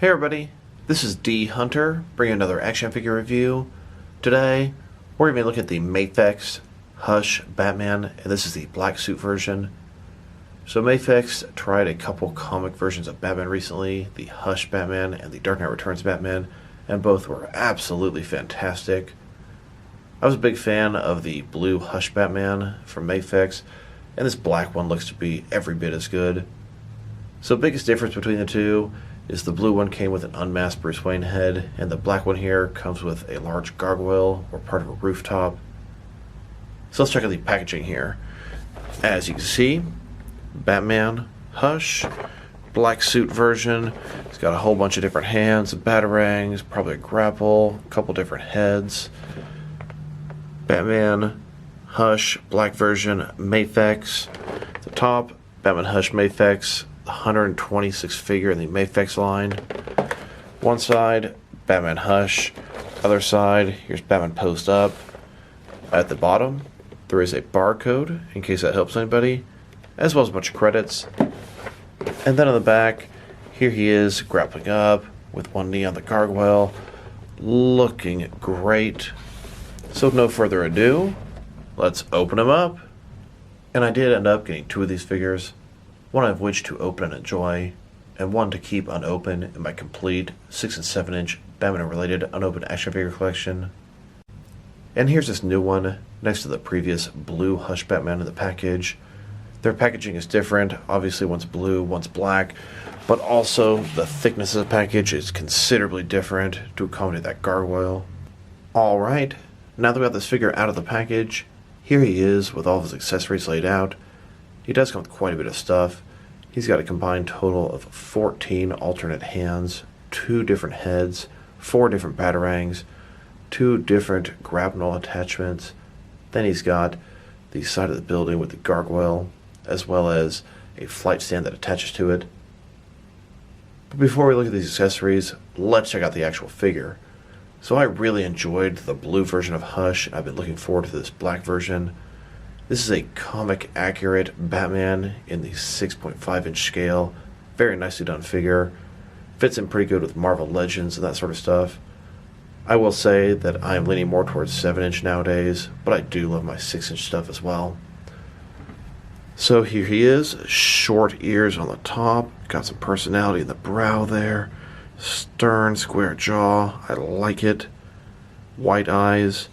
Hey everybody, this is D Hunter, bringing another action figure review. Today, we're going to be looking at the Mafex Hush Batman, and this is the black suit version. So Mafex tried a couple comic versions of Batman recently, the Hush Batman and the Dark Knight Returns Batman, and both were absolutely fantastic. I was a big fan of the blue Hush Batman from Mafex, and this black one looks to be every bit as good. So the biggest difference between the two is the blue one came with an unmasked Bruce Wayne head, and the black one here comes with a large gargoyle or part of a rooftop. So let's check out the packaging here. As you can see, Batman, Hush, black suit version. It's got a whole bunch of different hands, Batarangs, probably a grapple, a couple different heads. Batman, Hush, black version, Mafex. At the top, Batman, Hush, Mafex. 126 figure in the Mafex line. One side, Batman Hush. Other side, here's Batman Post Up. At the bottom, there is a barcode, in case that helps anybody, as well as a bunch of credits. And then on the back, here he is, grappling up, with one knee on the gargoyle, looking great. So with no further ado, let's open him up. And I did end up getting two of these figures, one of which to open and enjoy, and one to keep unopened in my complete 6 and 7 inch Batman-related unopened action figure collection. And here's this new one next to the previous blue Hush Batman in the package. Their packaging is different. Obviously one's blue, one's black, but also the thickness of the package is considerably different to accommodate that gargoyle. Alright, now that we have this figure out of the package, here he is with all of his accessories laid out. He does come with quite a bit of stuff. He's got a combined total of 14 alternate hands, 2 different heads, 4 different Batarangs, 2 different grapnel attachments. Then he's got the side of the building with the gargoyle, as well as a flight stand that attaches to it. But before we look at these accessories, let's check out the actual figure. So I really enjoyed the blue version of Hush, and I've been looking forward to this black version. This is a comic accurate Batman in the 6.5 inch scale. Very nicely done figure. Fits in pretty good with Marvel Legends and that sort of stuff. I will say that I am leaning more towards 7 inch nowadays, but I do love my 6 inch stuff as well. So here he is, short ears on the top, got some personality in the brow there, stern square jaw, I like it, white eyes.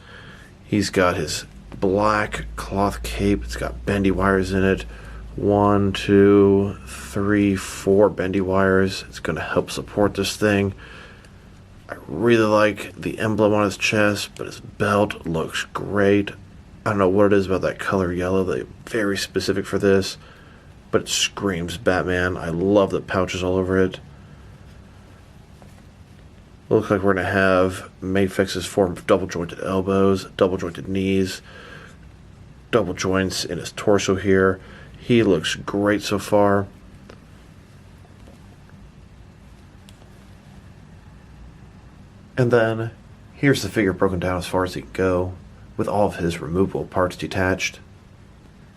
He's got his black cloth cape. It's got bendy wires in it. 1, 2, 3, 4 bendy wires. It's going to help support this thing. I really like the emblem on his chest, but his belt looks great. I don't know what it is about that color yellow. They're very specific for this, but it screams Batman. I love the pouches all over it. Looks like we're going to have Mafex's form of double jointed elbows, double jointed knees, double joints in his torso here. He looks great so far. And then here's the figure broken down as far as he can go, with all of his removable parts detached.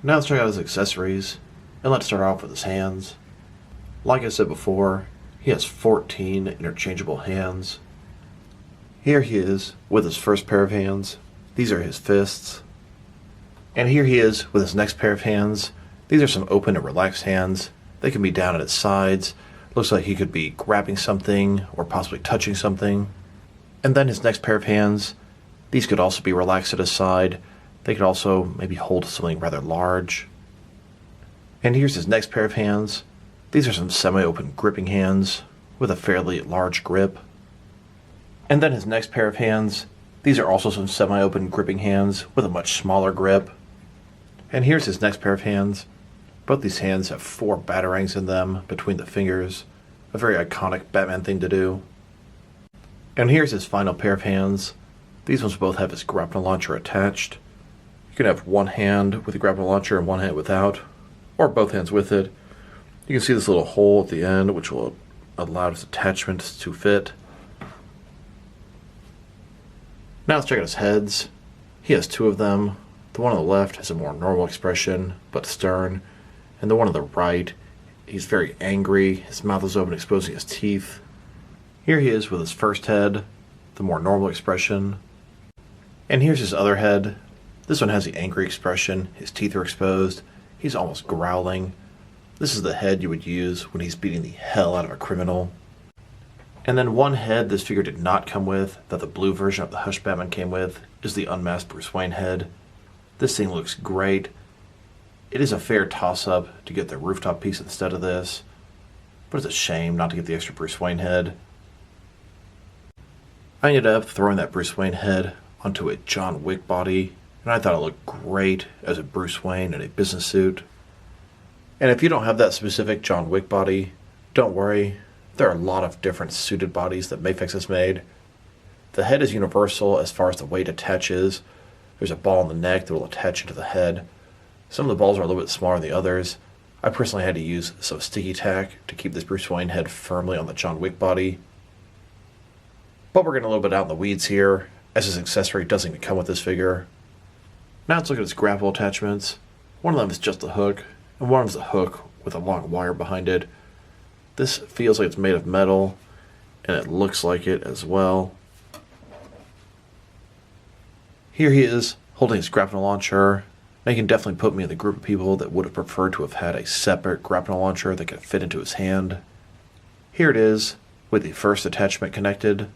Now let's check out his accessories, and let's start off with his hands. Like I said before, he has 14 interchangeable hands. Here he is with his first pair of hands. These are his fists. And here he is with his next pair of hands. These are some open and relaxed hands. They can be down at his sides. Looks like he could be grabbing something or possibly touching something. And then his next pair of hands. These could also be relaxed at his side. They could also maybe hold something rather large. And here's his next pair of hands. These are some semi-open gripping hands with a fairly large grip. And then his next pair of hands. These are also some semi-open gripping hands with a much smaller grip. And here's his next pair of hands. Both these hands have 4 Batarangs in them between the fingers. A very iconic Batman thing to do. And here's his final pair of hands. These ones both have his Grappling Launcher attached. You can have one hand with the Grappling Launcher and one hand without, or both hands with it. You can see this little hole at the end, which will allow his attachments to fit. Now let's check out his heads. He has 2 of them. The one on the left has a more normal expression, but stern, and the one on the right, he's very angry. His mouth is open, exposing his teeth. Here he is with his first head, the more normal expression. And here's his other head. This one has the angry expression, his teeth are exposed, he's almost growling. This is the head you would use when he's beating the hell out of a criminal. And then one head this figure did not come with, that the blue version of the Hush Batman came with, is the unmasked Bruce Wayne head. This thing looks great. It is a fair toss-up to get the rooftop piece instead of this, but it's a shame not to get the extra Bruce Wayne head. I ended up throwing that Bruce Wayne head onto a John Wick body, and I thought it looked great as a Bruce Wayne in a business suit. And if you don't have that specific John Wick body, don't worry. There are a lot of different suited bodies that Mafex has made. The head is universal as far as the weight attaches. There's a ball in the neck that will attach into the head. Some of the balls are a little bit smaller than the others. I personally had to use some sticky tack to keep this Bruce Wayne head firmly on the John Wick body. But we're getting a little bit out in the weeds here, as his accessory doesn't even come with this figure. Now let's look at his grapple attachments. One of them is just a hook, and one is a hook with a long wire behind it. This feels like it's made of metal, and it looks like it as well. Here he is, holding his grappling launcher. Now you can definitely put me in the group of people that would have preferred to have had a separate grappling launcher that could fit into his hand. Here it is, with the first attachment connected.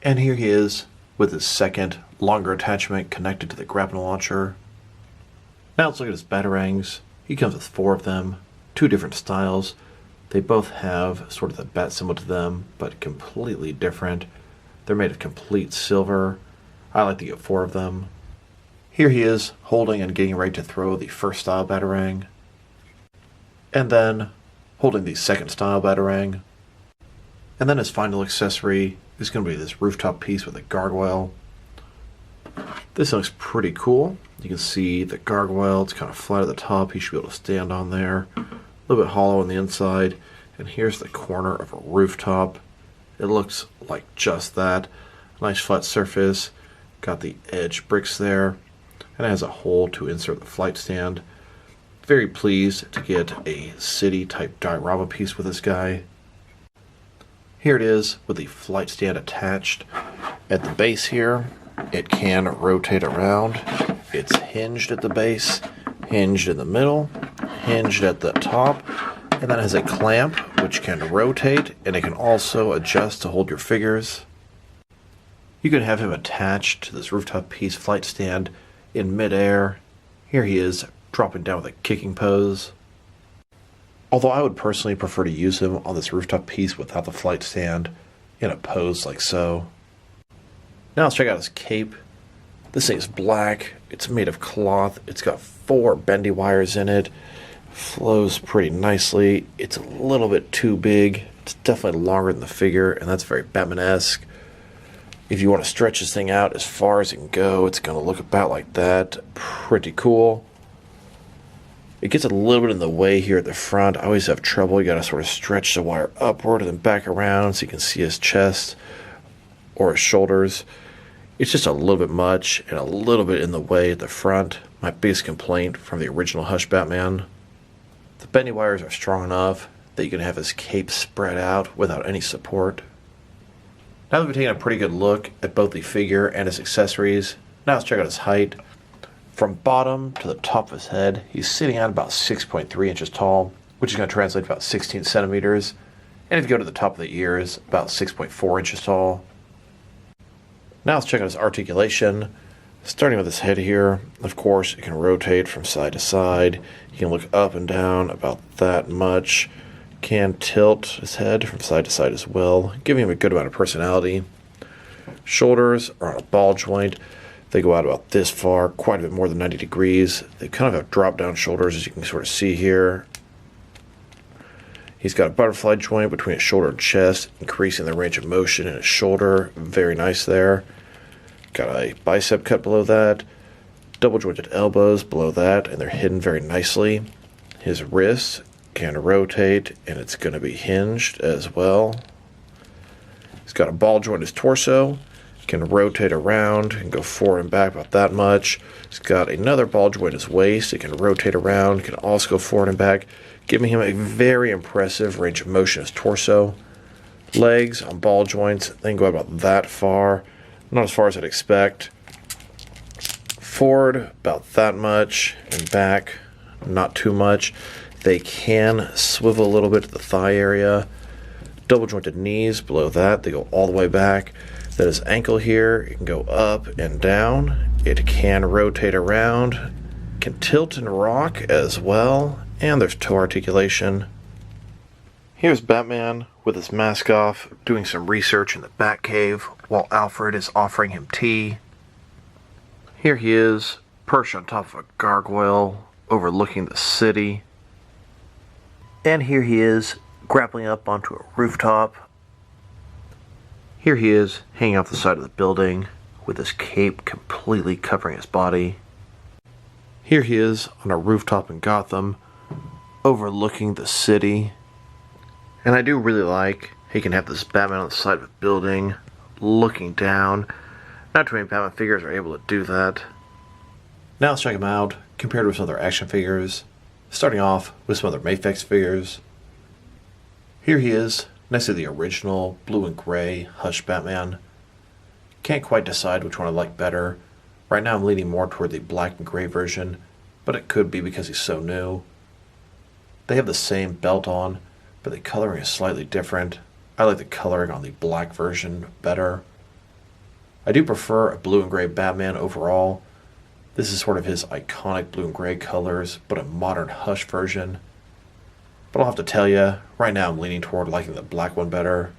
And here he is, with his second, longer attachment connected to the grappling launcher. Now let's look at his Batarangs. He comes with 4 of them, 2 different styles. They both have sort of the bat symbol to them, but completely different. They're made of complete silver. I like to get 4 of them. Here he is, holding and getting ready to throw the first style Batarang. And then, holding the second style Batarang. And then his final accessory is going to be this rooftop piece with a gargoyle. This looks pretty cool. You can see the gargoyle, it's kind of flat at the top. He should be able to stand on there. A little bit hollow on the inside. And here's the corner of a rooftop. It looks like just that. Nice flat surface. Got the edge bricks there. And it has a hole to insert the flight stand. Very pleased to get a city type diorama piece with this guy. Here it is with the flight stand attached. At the base here, it can rotate around. It's hinged at the base, hinged in the middle, hinged at the top, and then it has a clamp which can rotate, and it can also adjust to hold your figures. You can have him attached to this rooftop piece flight stand in midair. Here he is dropping down with a kicking pose. Although I would personally prefer to use him on this rooftop piece without the flight stand in a pose like so. Now let's check out his cape. This thing is black. It's made of cloth. It's got 4 bendy wires in it. Flows pretty nicely. It's a little bit too big. It's definitely longer than the figure, and that's very Batman-esque. If you want to stretch this thing out as far as it can go, it's going to look about like that. Pretty cool. It gets a little bit in the way here at the front. I always have trouble. You got to sort of stretch the wire upward and then back around so you can see his chest or his shoulders. It's just a little bit much and a little bit in the way at the front. My biggest complaint from the original Hush Batman. The bendy wires are strong enough that you can have his cape spread out without any support. Now that we've taken a pretty good look at both the figure and his accessories, now let's check out his height. From bottom to the top of his head, he's sitting at about 6.3 inches tall, which is going to translate to about 16 centimeters. And if you go to the top of the ears, about 6.4 inches tall. Now let's check out his articulation. Starting with his head here, of course, it can rotate from side to side. You can look up and down about that much. Can tilt his head from side to side as well, giving him a good amount of personality. Shoulders are on a ball joint. They go out about this far, quite a bit more than 90 degrees. They kind of have drop-down shoulders, as you can sort of see here. He's got a butterfly joint between his shoulder and chest, increasing the range of motion in his shoulder. Very nice there. Got a bicep cut below that. Double jointed elbows below that, and they're hidden very nicely. His wrists can rotate, and it's going to be hinged as well. He's got a ball joint in his torso. Can rotate around and go forward and back about that much. He's got another ball joint in his waist. It can rotate around, can also go forward and back, giving him a very impressive range of motion in his torso. Legs on ball joints, they can go about that far. Not as far as I'd expect. Forward, about that much, and back, not too much. They can swivel a little bit to the thigh area. Double jointed knees, below that, they go all the way back. That is ankle here, it can go up and down. It can rotate around, can tilt and rock as well, and there's toe articulation. Here's Batman with his mask off, doing some research in the Batcave while Alfred is offering him tea. Here he is, perched on top of a gargoyle, overlooking the city. And here he is, grappling up onto a rooftop. Here he is, hanging off the side of the building, with his cape completely covering his body. Here he is, on a rooftop in Gotham, overlooking the city. And I do really like he can have this Batman on the side of a building, looking down. Not too many Batman figures are able to do that. Now let's check him out, compared with some other action figures. Starting off with some other Mafex figures. Here he is, next to the original blue and gray Hush Batman. Can't quite decide which one I like better. Right now I'm leaning more toward the black and gray version, but it could be because he's so new. They have the same belt on, but the coloring is slightly different. I like the coloring on the black version better. I do prefer a blue and gray Batman overall. This is sort of his iconic blue and gray colors, but a modern Hush version. But I'll have to tell you, right now I'm leaning toward liking the black one better.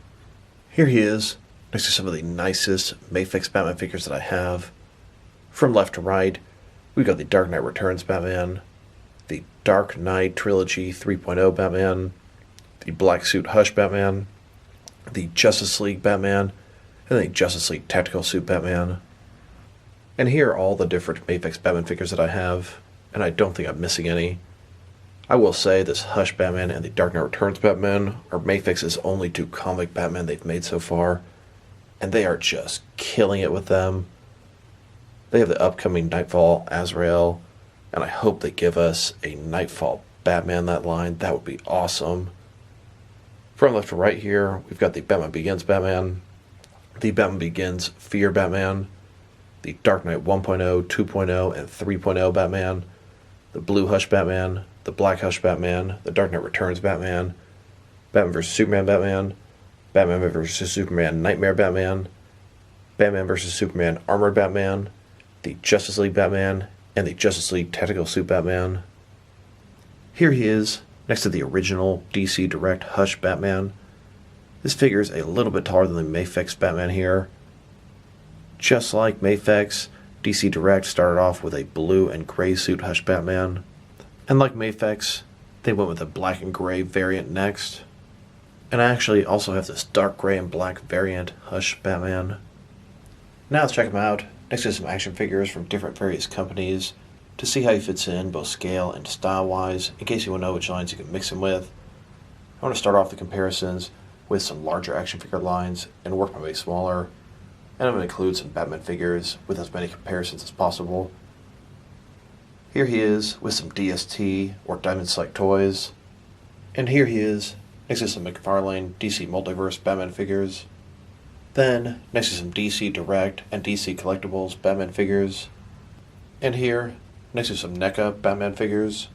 Here he is, next to some of the nicest Mafex Batman figures that I have. From left to right, we've got the Dark Knight Returns Batman, the Dark Knight Trilogy 3.0 Batman, the Black Suit Hush Batman, the Justice League Batman, and the Justice League Tactical Suit Batman. And here are all the different Mafex Batman figures that I have, and I don't think I'm missing any. I will say this Hush Batman and the Dark Knight Returns Batman are Mafex's only two comic Batman they've made so far, and they are just killing it with them. They have the upcoming Nightfall Azrael, and I hope they give us a Nightfall Batman that line. That would be awesome. From left to right here, we've got the Batman Begins Batman, the Batman Begins Fear Batman, the Dark Knight 1.0, 2.0, and 3.0 Batman, the Blue Hush Batman, the Black Hush Batman, the Dark Knight Returns Batman, Batman vs. Superman Batman, Batman vs. Superman Nightmare Batman, Batman vs. Superman Armored Batman, the Justice League Batman, and the Justice League Tactical Suit Batman. Here he is, next to the original DC Direct Hush Batman. This figure is a little bit taller than the Mafex Batman here. Just like Mafex, DC Direct started off with a blue and gray suit Hush Batman. And like Mafex, they went with a black and gray variant next. And I actually also have this dark gray and black variant Hush Batman. Now let's check him out, next to some action figures from different various companies, to see how he fits in both scale and style-wise, in case you want to know which lines you can mix him with. I want to start off the comparisons with some larger action figure lines and work my way smaller, and I'm going to include some Batman figures with as many comparisons as possible. Here he is with some DST or Diamond Sight toys, and here he is next to some McFarlane DC Multiverse Batman figures. Then next to some DC Direct and DC Collectibles Batman figures, and here next to some NECA Batman figures.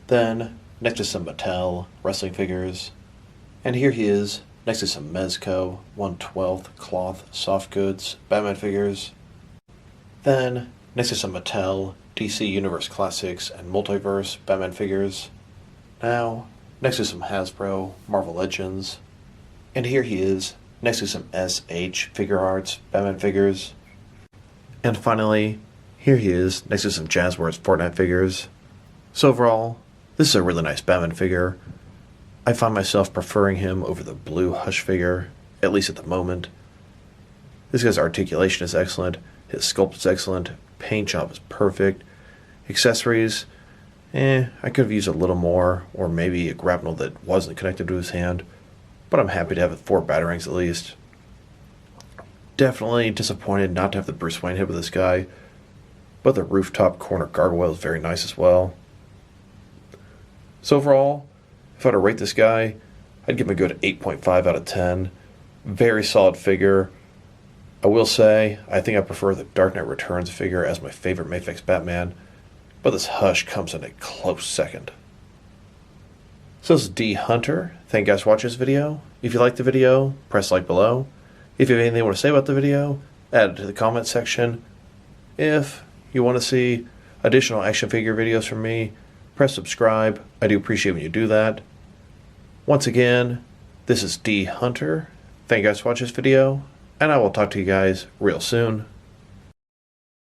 Then next to some Mattel wrestling figures, and here he is next to some Mezco 1/12 cloth soft goods Batman figures. Then next to some Mattel DC Universe Classics and Multiverse Batman figures. Now next to some Hasbro Marvel Legends, and here he is next to some SH Figure Arts Batman figures. And finally, here he is next to some Jazzwares Fortnite figures. So overall, this is a really nice Batman figure. I find myself preferring him over the blue Hush figure, at least at the moment. This guy's articulation is excellent, his sculpt is excellent, paint job is perfect. Accessories, I could have used a little more, or maybe a grapnel that wasn't connected to his hand, but I'm happy to have 4 Batarangs at least. Definitely disappointed not to have the Bruce Wayne head with this guy, but the rooftop corner gargoyle is very nice as well. So overall, if I were to rate this guy, I'd give him a good 8.5 out of 10. Very solid figure. I will say, I think I prefer the Dark Knight Returns figure as my favorite Mafex Batman, but this Hush comes in a close second. So this is D Hunter. Thank you guys for watching this video. If you liked the video, press like below. If you have anything you want to say about the video, add it to the comment section. If you want to see additional action figure videos from me, press subscribe. I do appreciate when you do that. Once again, this is D Hunter. Thank you guys for watching this video, and I will talk to you guys real soon.